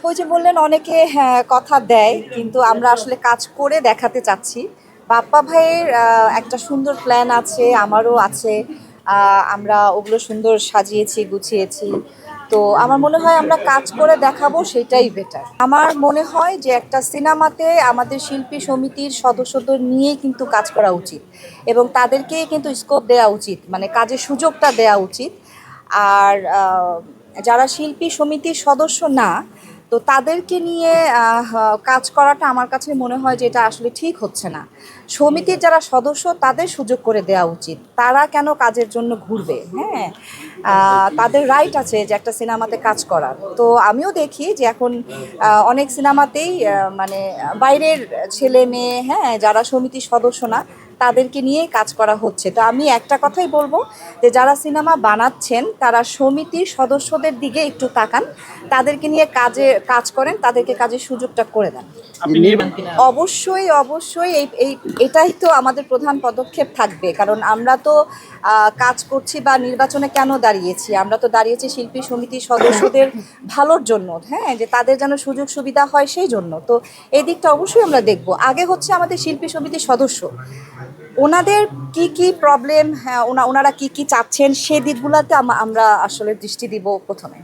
ওই যে বললেন অনেকে হ্যাঁ কথা দেয় কিন্তু আমরা আসলে কাজ করে দেখাতে চাচ্ছি। বাপ্পা ভাইয়ের একটা সুন্দর প্ল্যান আছে, আমারও আছে। আমরা ওগুলো সুন্দর সাজিয়েছি, গুছিয়েছি। তো আমার মনে হয় আমরা কাজ করে দেখাবো, সেটাই বেটার। আমার মনে হয় যে একটা সিনেমাতে আমাদের শিল্পী সমিতির সদস্যদের নিয়েই কিন্তু কাজ করা উচিত এবং তাদেরকেই কিন্তু স্কোপ দেওয়া উচিত, মানে কাজের সুযোগটা দেওয়া উচিত। আর যারা শিল্পী সমিতির সদস্য না, তো তাদেরকে নিয়ে কাজ করাটা আমার কাছে মনে হয় যে এটা আসলে ঠিক হচ্ছে না। সমিতির যারা সদস্য তাদের সুযোগ করে দেওয়া উচিত, তারা কেন কাজের জন্য ঘুরবে? হ্যাঁ, তাদের রাইট আছে যে একটা সিনেমাতে কাজ করার। তো আমিও দেখি যে এখন অনেক সিনেমাতেই মানে বাইরের ছেলে মেয়ে, হ্যাঁ, যারা সমিতির সদস্য না, তাদেরকে নিয়েই কাজ করা হচ্ছে। তো আমি একটা কথাই বলবো যে যারা সিনেমা বানাচ্ছেন তারা সমিতির সদস্যদের দিকে একটু তাকান, তাদেরকে নিয়ে কাজ করেন, তাদেরকে কাজের সুযোগটা করে দেন। অবশ্যই অবশ্যই এই এই এটাই তো আমাদের প্রধান পদক্ষেপ থাকবে, কারণ আমরা তো কাজ করছি বা নির্বাচনে কেন দাঁড়িয়েছি, আমরা তো দাঁড়িয়েছি শিল্পী সমিতির সদস্যদের ভালোর জন্য, হ্যাঁ, যে তাদের যেন সুযোগ সুবিধা হয় সেই জন্য। তো এই দিকটা অবশ্যই আমরা দেখব। আগে হচ্ছে আমাদের শিল্পী সমিতির সদস্য, ওনাদের কি কি প্রবলেম, হ্যাঁ, ওনারা কি কি চাচ্ছেন, সেই দিকগুলোতে আমরা আসলে দৃষ্টি দিব প্রথমে।